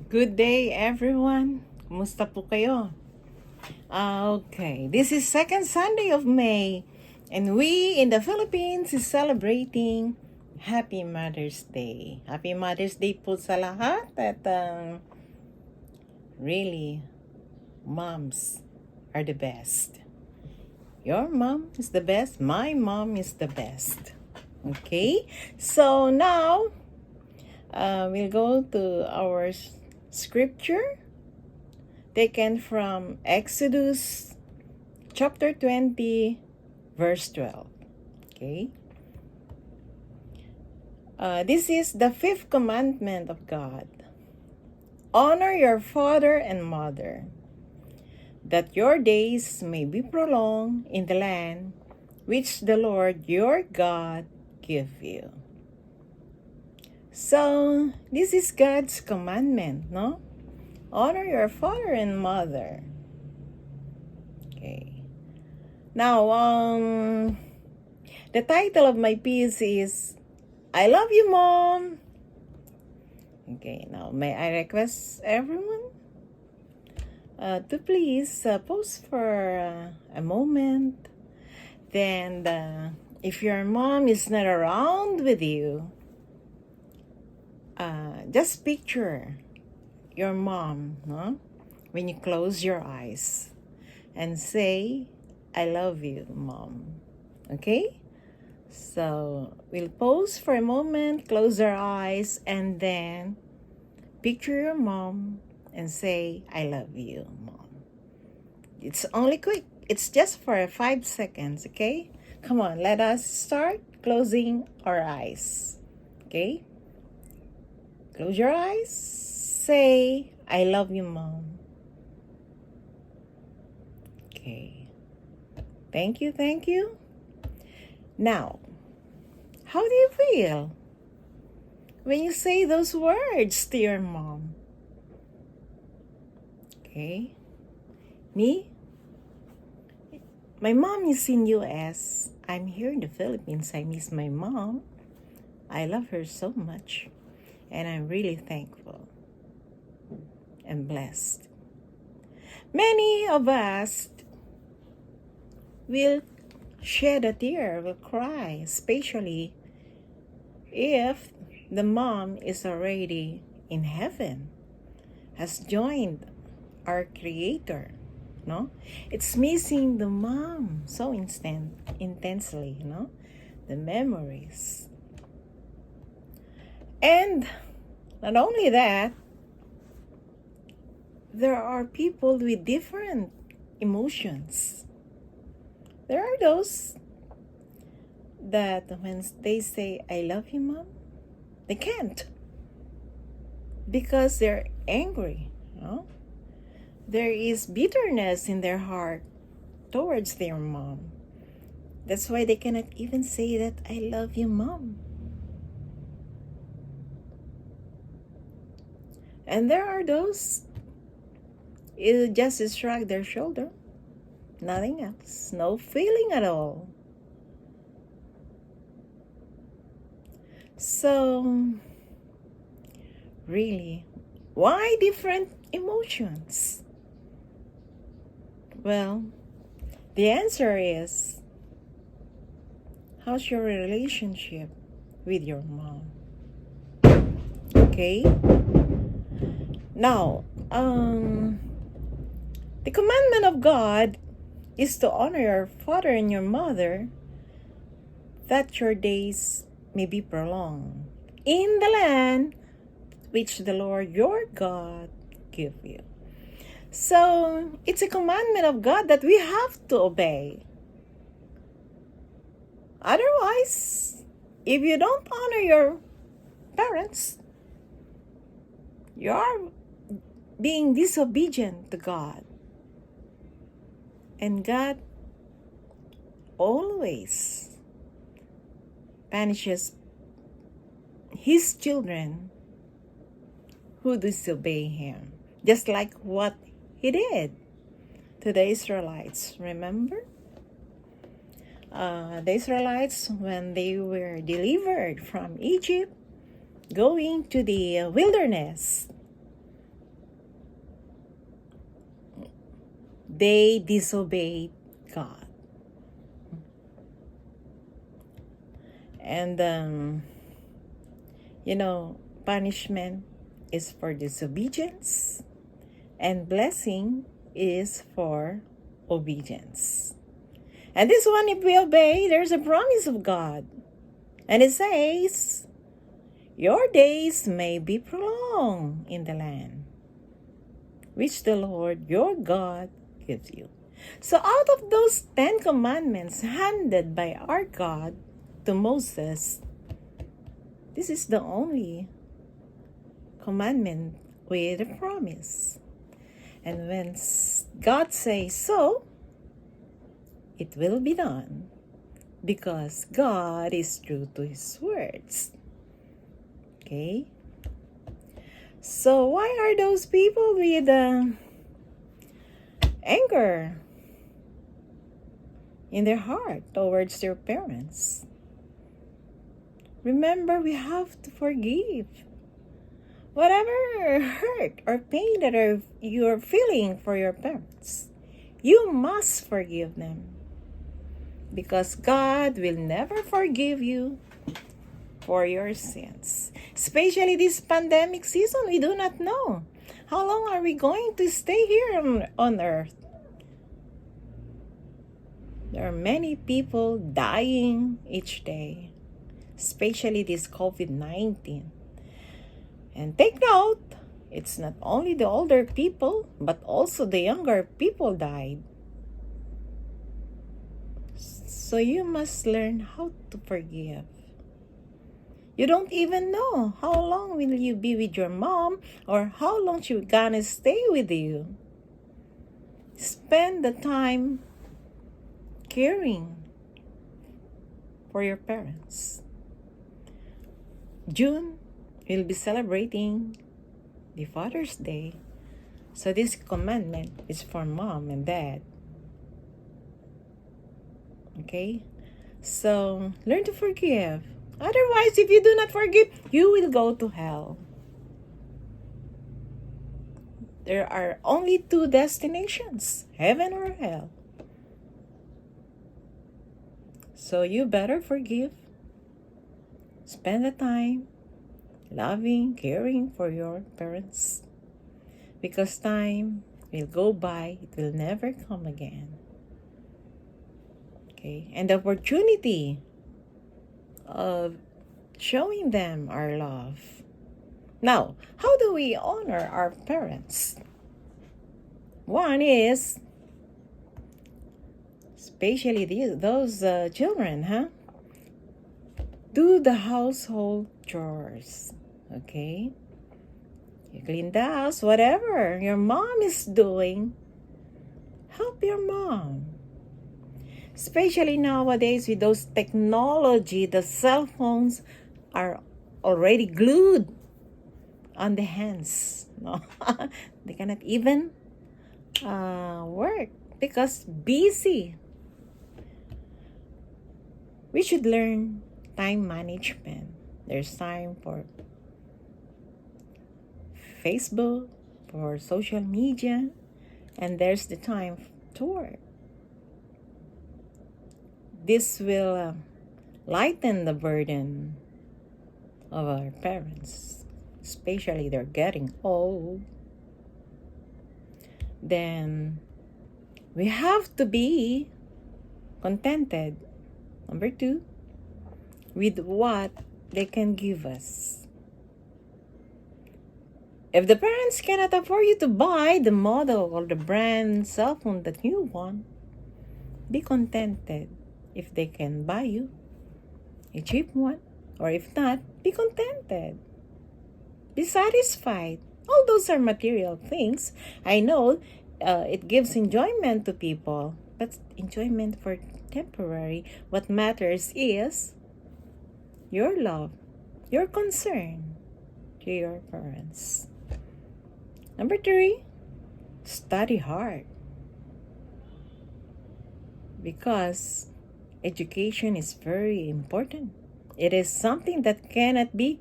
Good day, everyone. Kumusta po kayo? Okay, this is second Sunday of May, and we in the Philippines is celebrating Happy Mother's Day. Happy Mother's Day po sa lahat at really, moms are the best. Your mom is the best. My mom is the best. Okay, so now we'll go to our scripture taken from Exodus chapter 20, verse 12. Okay? This is the fifth commandment of God. Honor your father and mother, that your days may be prolonged in the land which the Lord your God give you. So, this is God's commandment, no? Honor your father and mother. Okay. Now, the title of my piece is I Love You, Mom. Okay, now may I request everyone to please pause for a moment. Then, if your mom is not around with you, just picture your mom, no? When you close your eyes and say, I love you, Mom. Okay? So, we'll pause for a moment, close our eyes, and then picture your mom and say, I love you, Mom. It's only quick. It's just for 5 seconds, okay? Come on, let us start closing our eyes. Okay? Close your eyes. Say, I love you, Mom. Okay. Thank you, thank you. Now, how do you feel when you say those words to your mom? Okay. Me? My mom is in US. I'm here in the Philippines. I miss my mom. I love her so much. And I'm really thankful and blessed. Many of us will shed a tear, will cry, especially if the mom is already in heaven, has joined our Creator. No? It's missing the mom so intensely, the memories. And not only that, there are people with different emotions. There are those that when they say, I love you, Mom, they can't because they're angry. There is bitterness in their heart towards their mom. That's why they cannot even say that, I love you, Mom. And there are those who just shrug their shoulder. Nothing else. No feeling at all. So, really, why different emotions? Well, the answer is, how's your relationship with your mom? Okay? Now, the commandment of God is to honor your father and your mother, that your days may be prolonged in the land which the Lord your God give you. So, it's a commandment of God that we have to obey. Otherwise, if you don't honor your parents, you are being disobedient to God. And God always punishes His children who disobey Him, just like what He did to the Israelites. Remember? The Israelites, when they were delivered from Egypt, going to the wilderness, they disobeyed God. And, punishment is for disobedience, and blessing is for obedience. And this one, if we obey, there's a promise of God. And it says, your days may be prolonged in the land which the Lord your God gives you. So out of those 10 commandments handed by our God to Moses, this is the only commandment with a promise. And when God says so, it will be done, because God is true to His words. Okay? So why are those people with anger in their heart towards their parents? Remember, we have to forgive. Whatever hurt or pain that you're feeling for your parents, you must forgive them. Because God will never forgive you for your sins. Especially this pandemic season, we do not know. How long are we going to stay here on earth? There are many people dying each day, especially this COVID-19. And take note, it's not only the older people, but also the younger people died. So you must learn how to forgive. You don't even know how long will you be with your mom, or how long she's gonna stay with you. Spend the time caring for your parents. June, we'll be celebrating the Father's Day. So this commandment is for mom and dad. Okay? So, learn to forgive. Otherwise, if you do not forgive, you will go to hell. There are only 2 destinations, heaven or hell. So you better forgive. Spend the time loving, caring for your parents. Because time will go by, it will never come again. Okay, and the opportunity of showing them our love. Now, how do we honor our parents? One is, especially those children, do the household chores, okay? You clean the house, whatever your mom is doing, help your mom. Especially nowadays with those technology, the cell phones are already glued on the hands. No? They cannot even work because busy. We should learn time management. There's time for Facebook, for social media, and there's the time to work. This will lighten the burden of our parents, especially they're getting old. Then we have to be contented. Number 2, with what they can give us. If the parents cannot afford you to buy the model or the brand cell phone that you want, be contented if they can buy you a cheap one, or if not, be contented. Be satisfied. All those are material things. I know it gives enjoyment to people, but enjoyment for temporary. What matters is your love, your concern to your parents. Number 3, study hard. Because education is very important. It is something that cannot be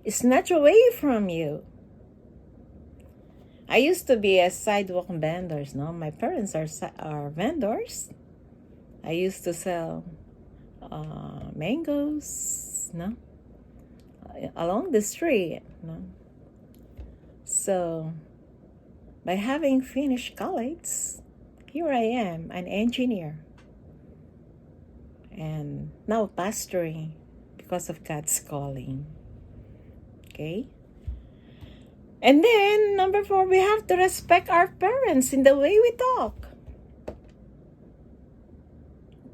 snatched away from you. I used to be a sidewalk vendors. No, my parents are vendors. I used to sell mangoes. No, along the street. No, so by having finished college, here I am, an engineer, and now pastoring because of God's calling. Okay. And then, number 4, we have to respect our parents in the way we talk.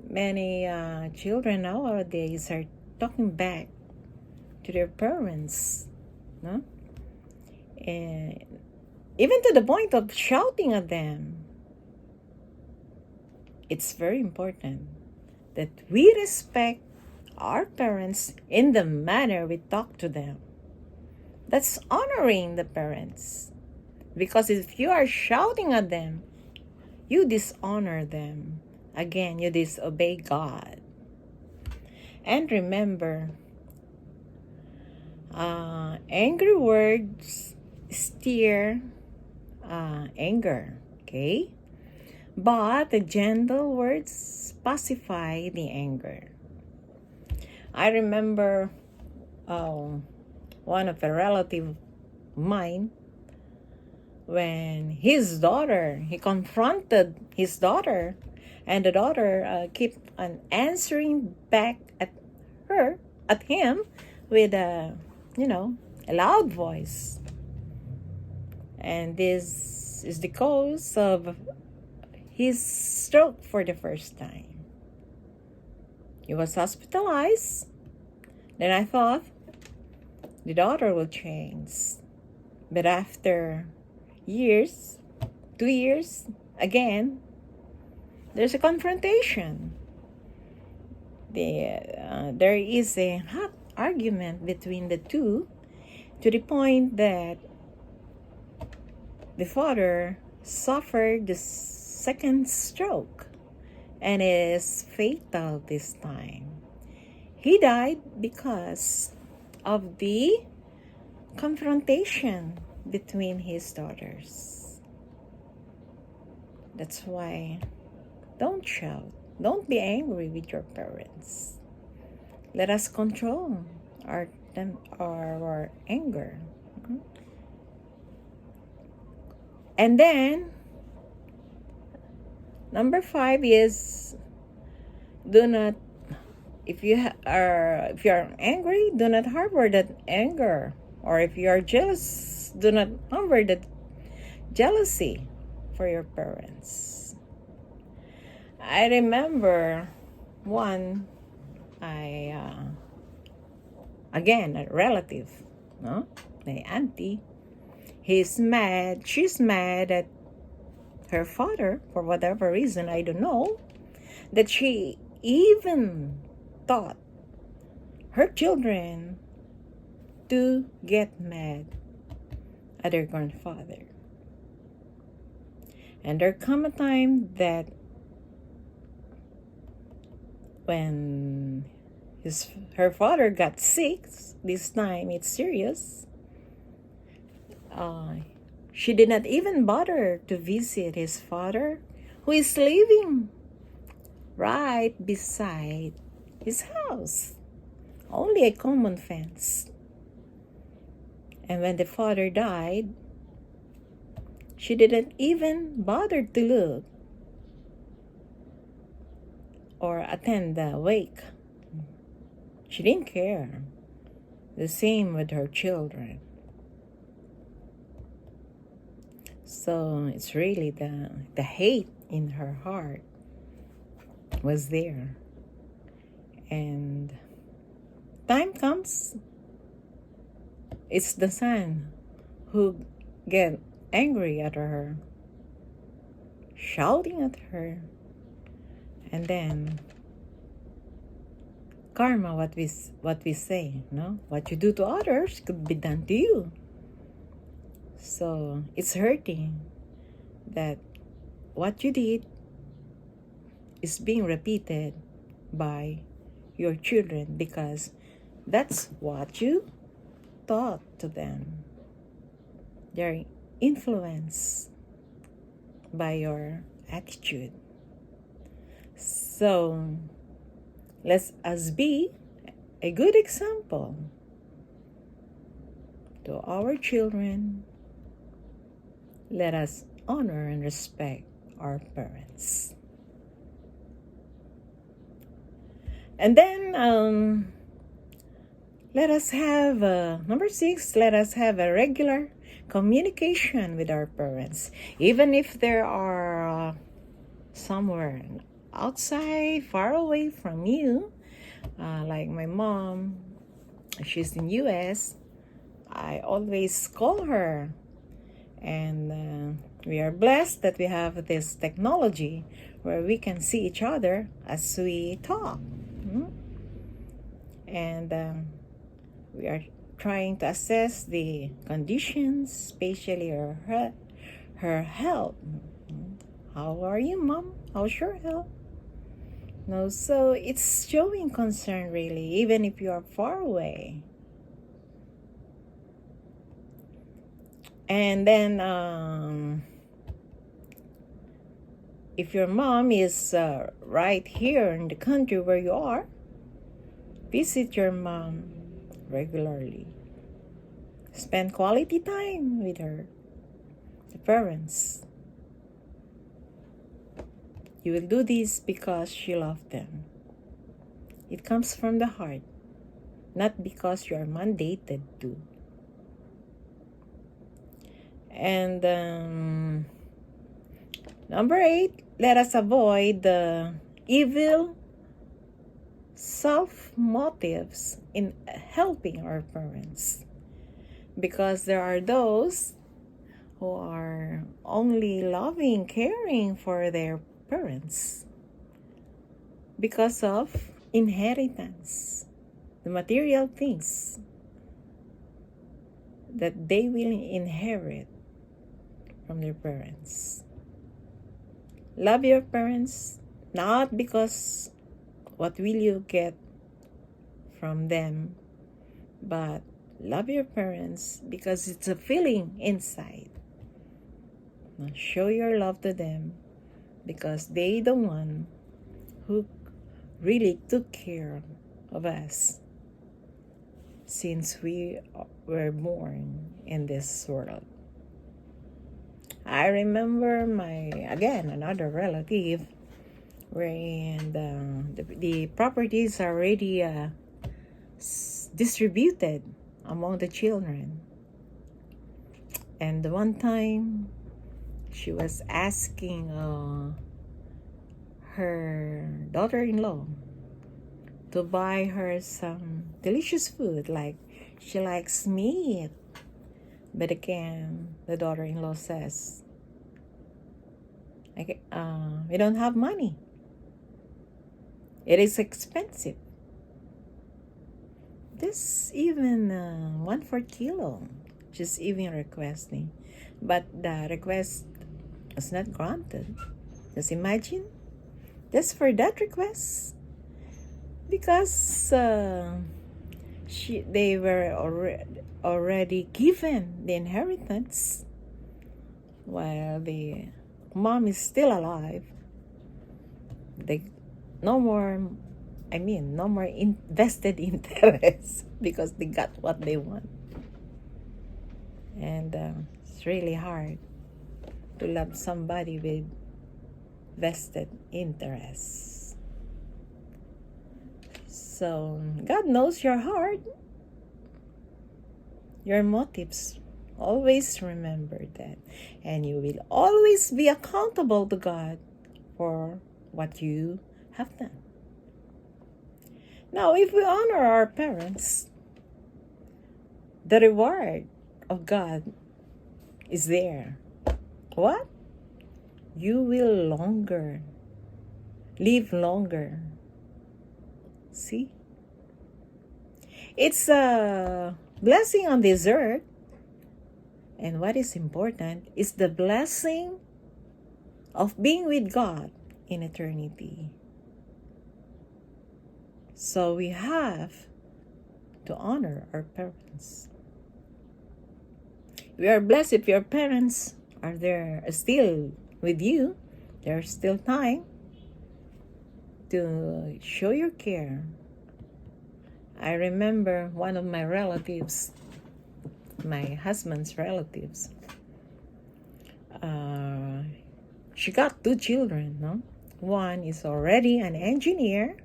Many children nowadays are talking back to their parents, no? And even to the point of shouting at them. It's very important that we respect our parents in the manner we talk to them. That's honoring the parents. Because if you are shouting at them, you dishonor them. Again, you disobey God. And remember, angry words stir anger, okay? But the gentle words pacify the anger. I remember one of a relative of mine, when he confronted his daughter, and the daughter kept on answering back at him with a loud voice. And this is the cause of his stroke for the first time. He was hospitalized. Then I thought the daughter will change. But after years, 2 years, again, there's a confrontation. There is a hot argument between the two, to the point that the father suffered the second stroke, and it is fatal this time. He died because of the confrontation between his daughters. That's why don't shout. Don't be angry with your parents. Let us control our anger. And then, number 5 is, do not, if you are angry, do not harbor that anger. Or if you are jealous, do not harbor that jealousy for your parents. I remember one, again, a relative, no? My auntie. She's mad at her father for whatever reason, I don't know, that she even taught her children to get mad at their grandfather. And there come a time that when her father got sick, this time it's serious, she did not even bother to visit his father, who is living right beside his house. Only a common fence. And when the father died, she didn't even bother to look or attend the wake. She didn't care. The same with her children. So it's really the hate in her heart was there. And time comes, it's the son who get angry at her, shouting at her, and then karma, what we say, no? What you do to others could be done to you. So it's hurting that what you did is being repeated by your children, because that's what you taught to them. They're influenced by your attitude. So let us be a good example to our children. Let us honor and respect our parents. And then let us have, number 6, let us have a regular communication with our parents. Even if there are somewhere outside, far away from you, like my mom, she's in US, I always call her. And we are blessed that we have this technology where we can see each other as we talk. And we are trying to assess the conditions, especially her health. How are you, Mom? How's your health? No, so it's showing concern, really, even if you are far away. And then if your mom is right here in the country where you are, visit your mom regularly. Spend quality time with her, the parents. You will do this because she loved them. It comes from the heart, not because you are mandated to. And number 8, let us avoid the evil self-motives in helping our parents. Because there are those who are only loving, caring for their parents because of inheritance, the material things that they will inherit from their parents. Love your parents not because what will you get from them, but love your parents because it's a feeling inside. Now show your love to them because they the one who really took care of us since we were born in this world. I remember another relative wherein the properties are already distributed among the children. And one time she was asking her daughter-in-law to buy her some delicious food, like she likes meat. But again, the daughter-in-law says, we don't have money. It is expensive. This even 1 kilo, she's even requesting. But the request was not granted. Just imagine, just for that request. Because they were already given the inheritance while the mom is still alive. No more invested interest because they got what they want. And it's really hard to love somebody with vested interest. So God knows your heart, your motives. Always remember that. And you will always be accountable to God for what you have done. Now, if we honor our parents, the reward of God is there. What? You will live longer. See? It's a blessing on this earth. And what is important is the blessing of being with God in eternity. So we have to honor our parents. We are blessed if your parents are there still with you. There's still time to show your care. I remember one of my relatives, my husband's relatives, she got 2 children, no? One is already an engineer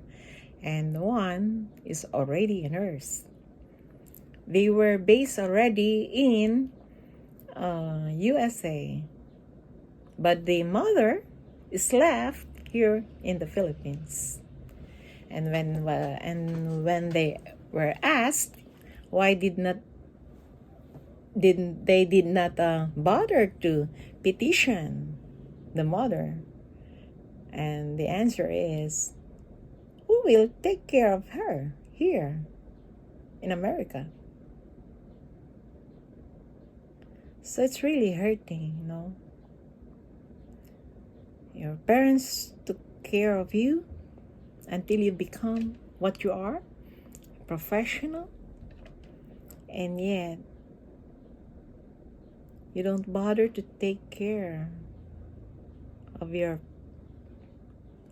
and one is already a nurse. They were based already in USA, but the mother is left here in the Philippines. And when they were asked why did not bother to petition the mother, and the answer is, who will take care of her here in America? So it's really hurting, you know. Your parents took care of you until you become what you are, professional, and yet you don't bother to take care of your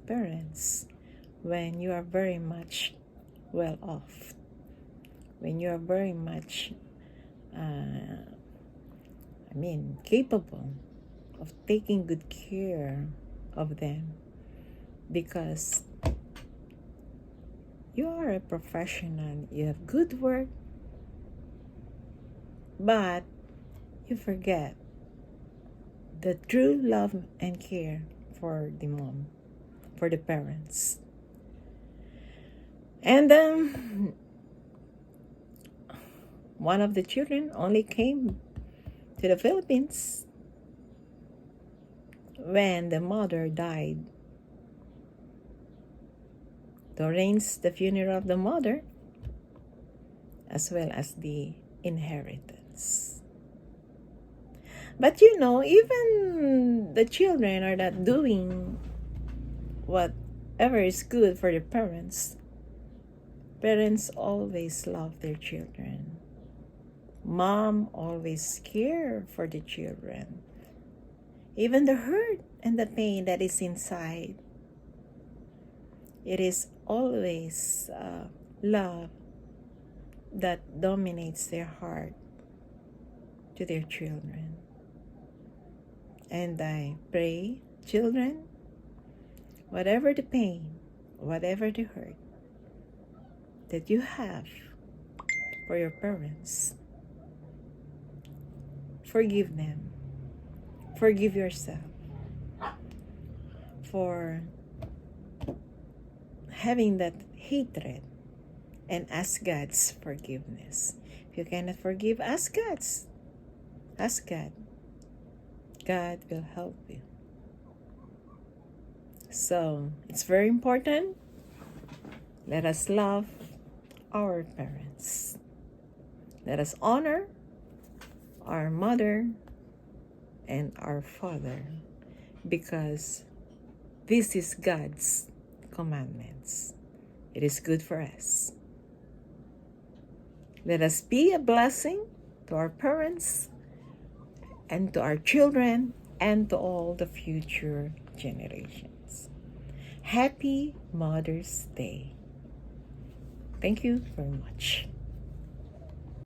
parents when you are very much well off, when you are very much capable of taking good care of them, because you are a professional, you have good work, but you forget the true love and care for the mom, for the parents. And one of the children only came to the Philippines when the mother died, to arrange the funeral of the mother as well as the inheritance. But you know, even the children are not doing whatever is good for the parents. Parents always love their children. Mom always care for the children. Even the hurt and the pain that is inside, it is always love that dominates their heart to their children. And I pray, children, whatever the pain, whatever the hurt that you have for your parents, forgive them. Forgive yourself for having that hatred, and ask God's forgiveness. If you cannot forgive, ask God's. Ask God. God will help you. So it's very important. Let us love our parents. Let us honor our mother and our father, because this is God's commandments. It is good for us. Let us be a blessing to our parents and to our children and to all the future generations. Happy Mother's Day. Thank you very much.